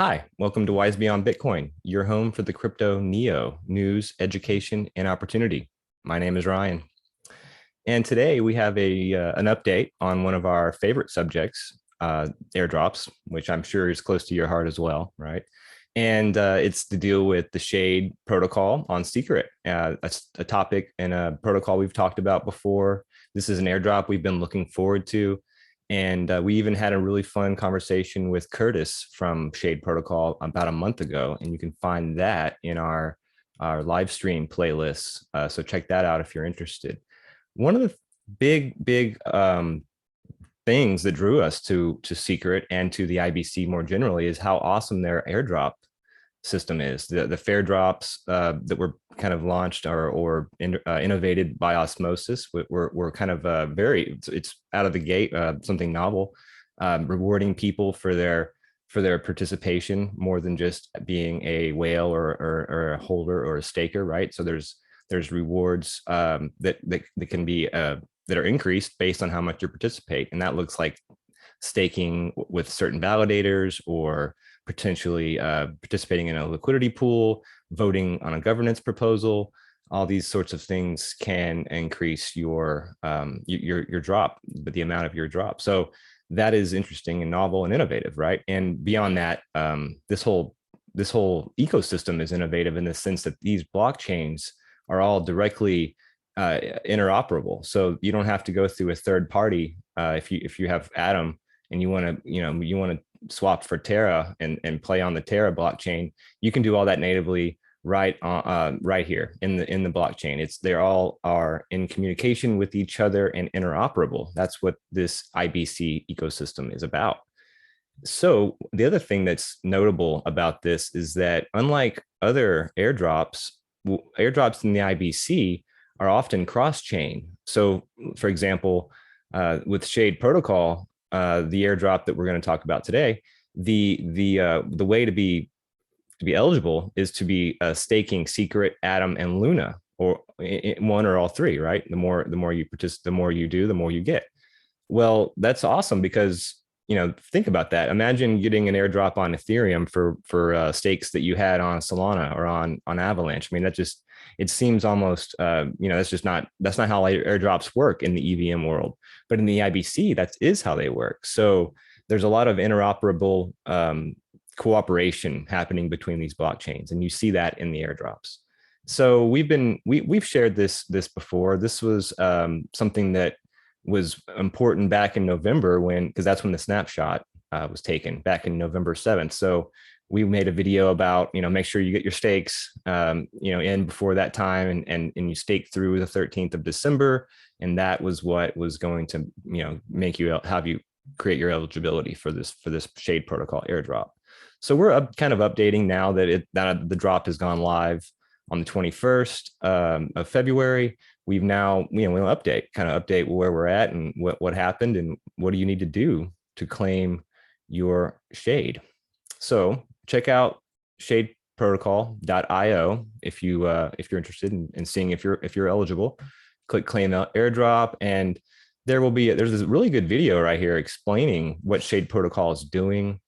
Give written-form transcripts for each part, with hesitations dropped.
Hi, welcome to Wise Beyond Bitcoin, your home for the crypto neo news, education, and opportunity. My name is Ryan, and today we have an update on one of our favorite subjects, airdrops, which I'm sure is close to your heart as well, right? And it's to deal with the Shade protocol on Secret. That's a topic and a protocol we've talked about before. This is an airdrop we've been looking forward to. And we even had a really fun conversation with Curtis from Shade Protocol about a month ago. And you can find that in our live stream playlists. So check that out if you're interested. One of the big things that drew us to Secret and to the IBC more generally is how awesome their airdrop system is. The fair drops that were kind of launched or innovated by osmosis were kind of it's out of the gate, something novel, rewarding people for their participation more than just being a whale or a holder or a staker, right? So there's rewards that can be that are increased based on how much you participate, and that looks like staking with certain validators or potentially participating in a liquidity pool, voting on a governance proposal. All these sorts of things can increase your drop, but the amount of your drop. So that is interesting and novel and innovative, right? And beyond that, this whole ecosystem is innovative in the sense that these blockchains are all directly interoperable. So you don't have to go through a third party if you have Atom and you want to swap for Terra and play on the Terra blockchain. You can do all that natively right here in the blockchain. They all are in communication with each other and interoperable. That's what this IBC ecosystem is about. So the other thing that's notable about this is that unlike other airdrops in the IBC are often cross-chain. So for example, with Shade Protocol, the airdrop that we're going to talk about today, the way to be eligible is to be staking Secret, Atom, and Luna, or one or all three, right? The more you participate, the more you do, the more you get. Well, that's awesome because think about that. Imagine getting an airdrop on Ethereum for stakes that you had on Solana or on Avalanche. I mean, it seems almost that's not how airdrops work in the EVM world, but in the IBC that is how they work. So there's a lot of interoperable cooperation happening between these blockchains, and you see that in the airdrops. So we've shared this before. This was something that was important back in November because that's when the snapshot was taken back in November 7th. So we made a video about, make sure you get your stakes, in before that time and you stake through the 13th of December. And that was what was going to, have you create your eligibility for this Shade Protocol airdrop. So we're kind of updating now that the drop has gone live on the 21st of February. We've now, we'll update where we're at and what happened and what do you need to do to claim your Shade. So check out shadeprotocol.io if you're interested in seeing if you're eligible. Click claim airdrop, and there's this really good video right here explaining what Shade Protocol is doing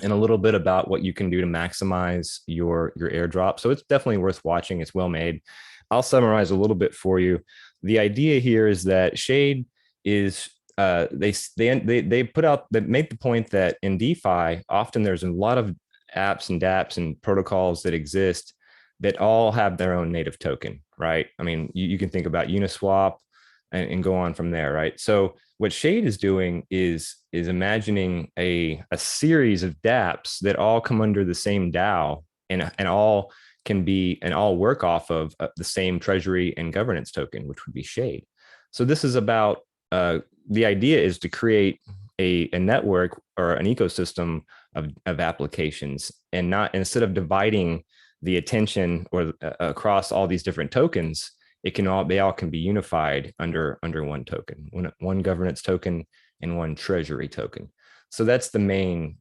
and a little bit about what you can do to maximize your airdrop. So it's definitely worth watching. It's well made. I'll summarize a little bit for you. The idea here is that Shade is they make the point that in DeFi often there's a lot of apps and Dapps and protocols that exist that all have their own native token, right? I mean, you can think about Uniswap and go on from there, right? So what Shade is doing is imagining a series of Dapps that all come under the same DAO and all all work off of the same treasury and governance token, which would be Shade. So this is about the idea is to create a network or an ecosystem of applications, and instead of dividing the attention or across all these different tokens, they all can be unified under one token, one governance token and one treasury token. So that's the main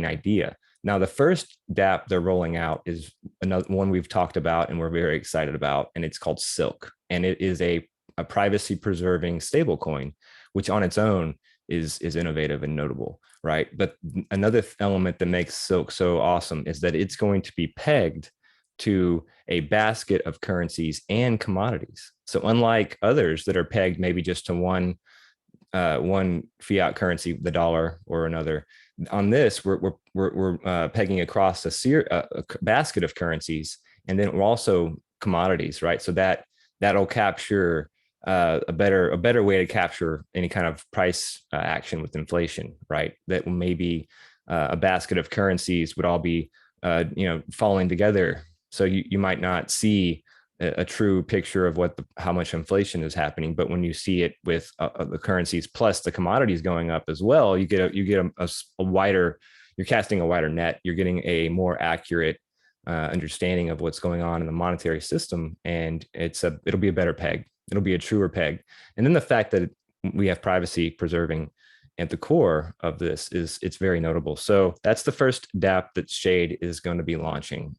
idea. Now, the first Dapp they're rolling out is another one we've talked about and we're very excited about, and it's called Silk. And it is a privacy preserving stablecoin, which on its own is innovative and notable, right? But another element that makes Silk so awesome is that it's going to be pegged to a basket of currencies and commodities. So unlike others that are pegged maybe just to one fiat currency, the dollar or another, on this we're pegging across a basket of currencies, and then we're also commodities, right? So that'll capture a better way to capture any kind of price action with inflation, right? That maybe a basket of currencies would all be falling together, so you might not see a true picture of how much inflation is happening. But when you see it with the currencies plus the commodities going up as well, you get a wider, you're casting a wider net. You're getting a more accurate understanding of what's going on in the monetary system, and it'll be a better peg. It'll be a truer peg. And then the fact that we have privacy preserving at the core of this it's very notable. So that's the first DApp that Shade is going to be launching.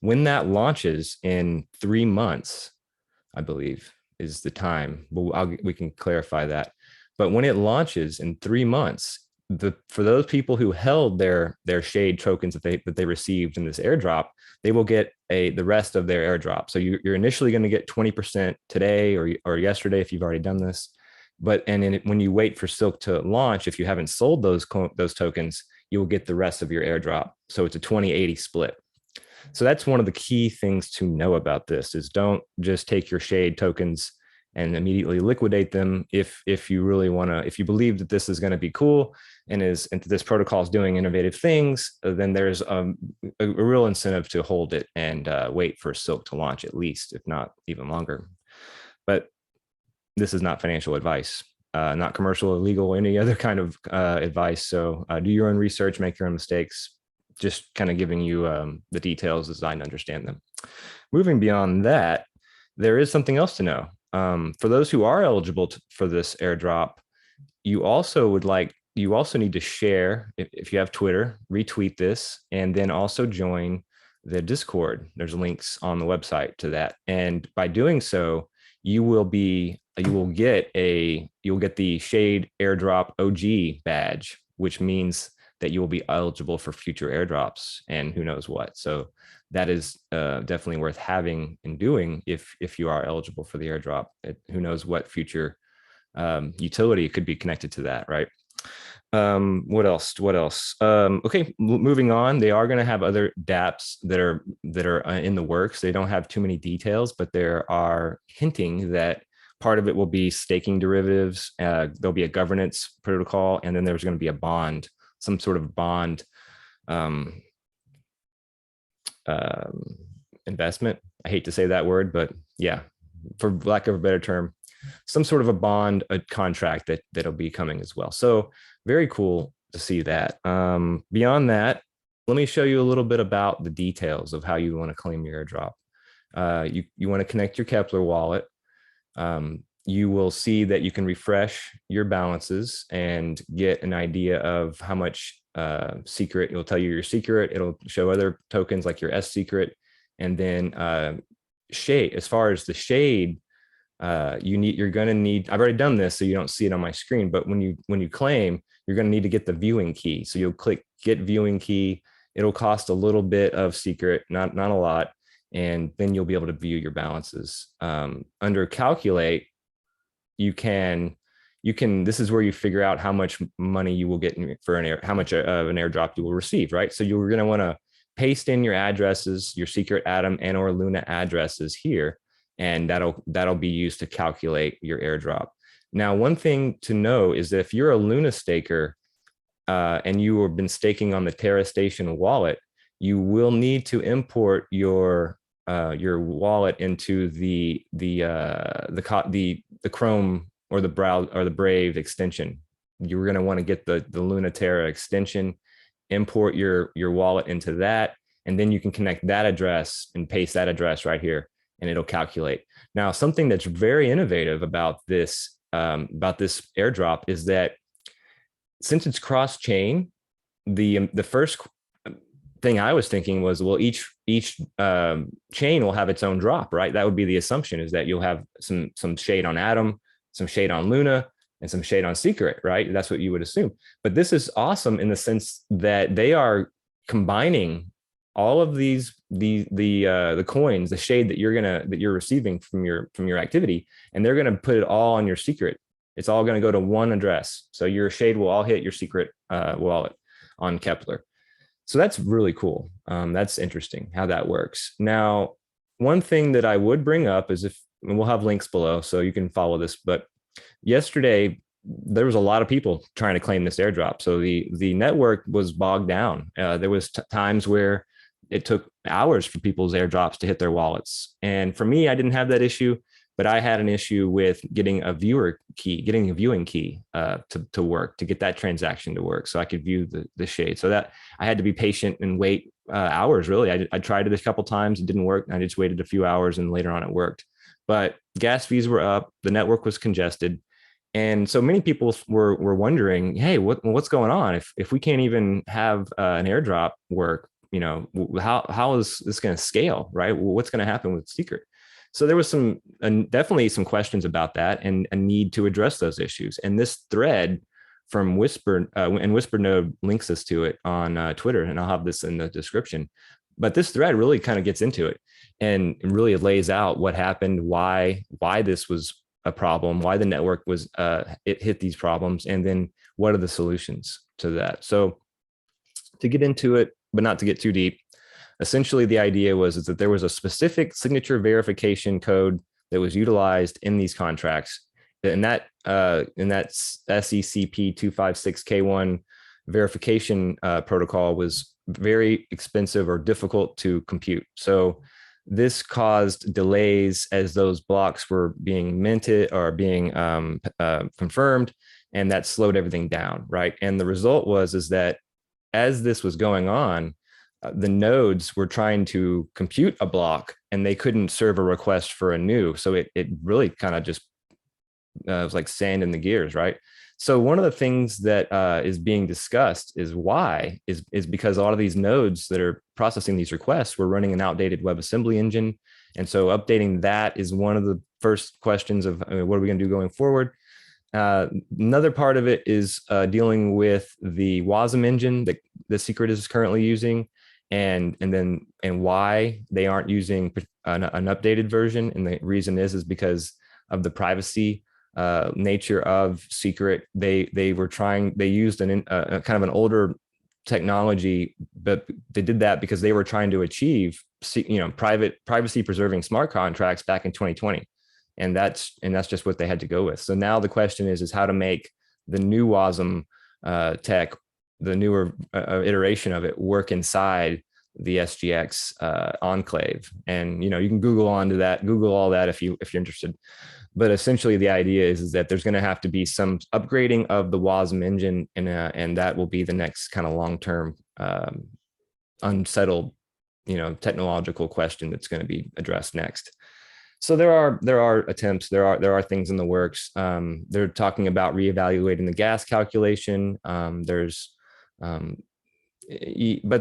When that launches in 3 months, I believe is the time. We can clarify that. But when it launches in 3 months, for those people who held their Shade tokens that they received in this airdrop, they will get the rest of their airdrop. So you're initially going to get 20% today or yesterday if you've already done this. But when you wait for Silk to launch, if you haven't sold those tokens, you will get the rest of your airdrop. So it's a 20-80 split. So that's one of the key things to know about this: is don't just take your Shade tokens and immediately liquidate them. If you really want to, if you believe that this is going to be cool and this protocol is doing innovative things, then there's a real incentive to hold it and wait for Silk to launch, at least, if not even longer. But this is not financial advice, not commercial, illegal, any other kind of advice. So do your own research, make your own mistakes. Just kind of giving you the details as I understand them. Moving beyond that, there is something else to know. For those who are eligible for this airdrop, you also need to share, if you have Twitter, retweet this, and then also join the Discord. There's links on the website to that. And by doing so, you will get the Shade Airdrop OG badge, which means that you will be eligible for future airdrops and who knows what. So that is definitely worth having and doing if you are eligible for the airdrop. Who knows what future utility could be connected to that, right? What else? Okay, moving on. They are going to have other dApps that are in the works. They don't have too many details, but there are hinting that part of it will be staking derivatives. There'll be a governance protocol, and then there's going to be a bond, some sort of bond investment. I hate to say that word, but yeah, for lack of a better term, some sort of a contract that'll be coming as well. So very cool to see that. Beyond that, let me show you a little bit about the details of how you want to claim your airdrop. You want to connect your Kepler wallet. You will see that you can refresh your balances and get an idea of how much secret. It'll tell you your secret. It'll show other tokens like your SCRT, and then Shade. As far as the Shade, you're going to need. I've already done this, so you don't see it on my screen. But when you claim, you're going to need to get the viewing key. So you'll click Get Viewing Key. It'll cost a little bit of secret, not a lot, and then you'll be able to view your balances. Under Calculate, you can. This is where you figure out how much money you will get for how much of an airdrop you will receive, right? So you're going to want to paste in your addresses, your secret Atom and or Luna addresses here, and that'll be used to calculate your airdrop. Now, one thing to know is that if you're a Luna staker and you have been staking on the Terra Station wallet, you will need to import your wallet into the Chrome or the Browse or the Brave extension. You're going to want to get the Luna Terra extension, import your wallet into that, and then you can connect that address and paste that address right here, and it'll calculate. Now, something that's very innovative about this airdrop is that since it's cross-chain, the first thing I was thinking was, well, each chain will have its own drop, right? That would be the assumption, is that you'll have some Shade on Atom, some Shade on Luna, and some shade on secret, right? That's what you would assume. But this is awesome in the sense that they are combining all of the coins, the shade that you're receiving from your activity, and they're gonna put it all on your secret. It's all gonna go to one address. So your shade will all hit your secret wallet on Keplr. So that's really cool. That's interesting how that works. Now, one thing that I would bring up is and we'll have links below so you can follow this, but yesterday there was a lot of people trying to claim this airdrop. So the network was bogged down. There was times where it took hours for people's airdrops to hit their wallets. And for me, I didn't have that issue, but I had an issue with getting a viewing key to work, to get that transaction to work so I could view the shade. So that I had to be patient and wait hours, really. I tried it a couple times, it didn't work. I just waited a few hours and later on it worked. But gas fees were up, the network was congested. And so many people were wondering, hey, what's going on? If we can't even have an airdrop work, how is this going to scale, right? What's going to happen with Secret? So there was definitely some questions about that and a need to address those issues. And this thread from Whisper, and Whisper links us to it on Twitter, and I'll have this in the description. But this thread really kind of gets into it and really lays out what happened, why this was a problem, why the network it hit these problems, and then what are the solutions to that. So to get into it, but not to get too deep, essentially the idea is that there was a specific signature verification code that was utilized in these contracts, and that SECP 256K1 verification protocol was very expensive or difficult to compute. So this caused delays as those blocks were being minted or being confirmed, and that slowed everything down, right? And the result is that as this was going on, the nodes were trying to compute a block and they couldn't serve a request for a new. So it really kind of just was like sand in the gears, right? So one of the things that is being discussed is why is because a lot of these nodes that are processing these requests were running an outdated WebAssembly engine. And so updating that is one of the first questions of what are we going to do going forward? Another part of it is dealing with the WASM engine that the Secret is currently using, and why they aren't using an updated version. And the reason is because of the privacy nature of Secret. They used a kind of an older technology, but they did that because they were trying to achieve privacy preserving smart contracts back in 2020. And that's just what they had to go with. So now the question is how to make the new WASM tech, the newer iteration of it, work inside the SGX enclave. And you can Google all that if you're interested. But essentially, the idea is that there's going to have to be some upgrading of the WASM engine, and that will be the next kind of long-term unsettled, technological question that's going to be addressed next. So there are attempts, there are things in the works. They're talking about reevaluating the gas calculation. But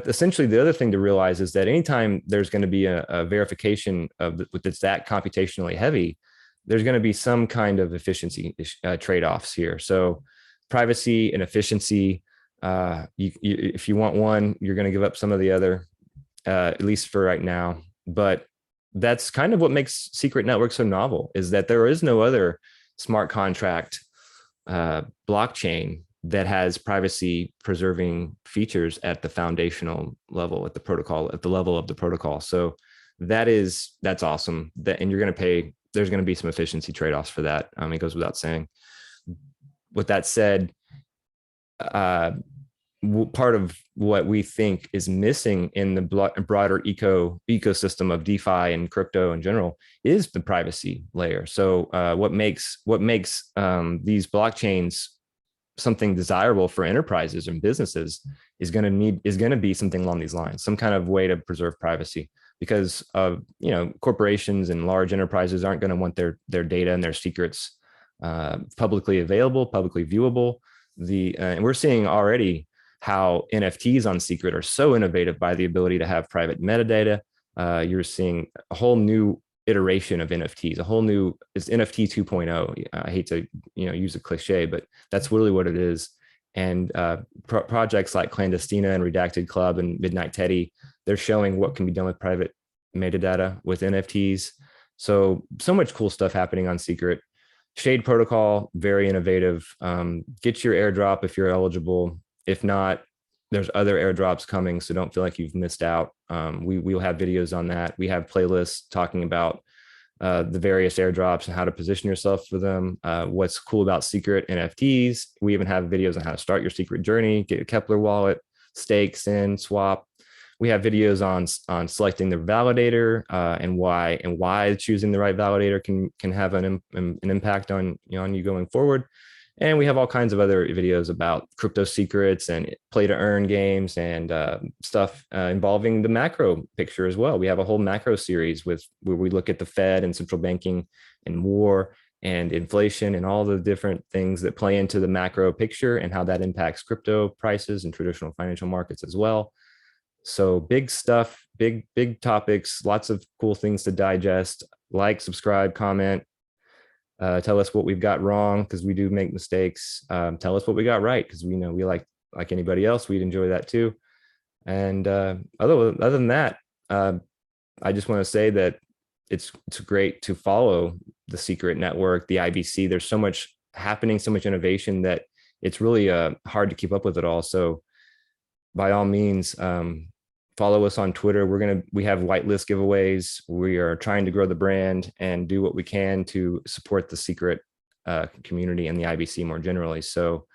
essentially the other thing to realize is that anytime there's going to be a verification that's that computationally heavy, there's going to be some kind of efficiency trade-offs here. So privacy and efficiency, if you want one, you're going to give up some of the other, at least for right now. But that's kind of what makes Secret Network so novel, is that there is no other smart contract blockchain that has privacy preserving features at the foundational level, at the level of the protocol. So that's awesome. And you're going to pay, there's going to be some efficiency trade-offs for that. It goes without saying. With that said, part of what we think is missing in the broader ecosystem of DeFi and crypto in general is the privacy layer. So what makes these blockchains something desirable for enterprises and businesses is going to be something along these lines, some kind of way to preserve privacy, because corporations and large enterprises aren't going to want their data and their secrets publicly available, publicly viewable. And we're seeing already how NFTs on Secret are so innovative by the ability to have private metadata. You're seeing a whole new iteration of NFTs, a whole new, it's NFT 2.0. I hate to, use a cliche, but that's really what it is. And projects like Clandestina and Redacted Club and Midnight Teddy, they're showing what can be done with private metadata with NFTs. So much cool stuff happening on Secret. Shade Protocol, very innovative. Get your airdrop if you're eligible. If not, there's other airdrops coming, so don't feel like you've missed out. We'll have videos on that. We have playlists talking about the various airdrops and how to position yourself for them. What's cool about Secret NFTs. We even have videos on how to start your Secret journey, get a Kepler wallet, stake, send, swap. We have videos on selecting the validator and why choosing the right validator can have an impact on you going forward. And we have all kinds of other videos about crypto secrets and play to earn games and stuff involving the macro picture as well. We have a whole macro series where we look at the Fed and central banking and war and inflation and all the different things that play into the macro picture and how that impacts crypto prices and traditional financial markets as well. So big stuff, big topics, lots of cool things to digest. Like, subscribe, comment, tell us what we've got wrong, because we do make mistakes. Tell us what we got right, because we know we like anybody else, we'd enjoy that too. And other than that, I just want to say that it's great to follow the Secret network, the IBC. There's so much happening, so much innovation that it's really hard to keep up with it all. So by all means, follow us on Twitter. We have whitelist giveaways. We are trying to grow the brand and do what we can to support the Secret community and the IBC more generally. So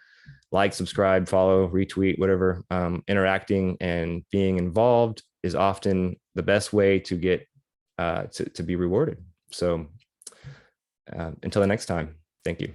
like, subscribe, follow, retweet, whatever. Interacting and being involved is often the best way to get to be rewarded. So until the next time, thank you.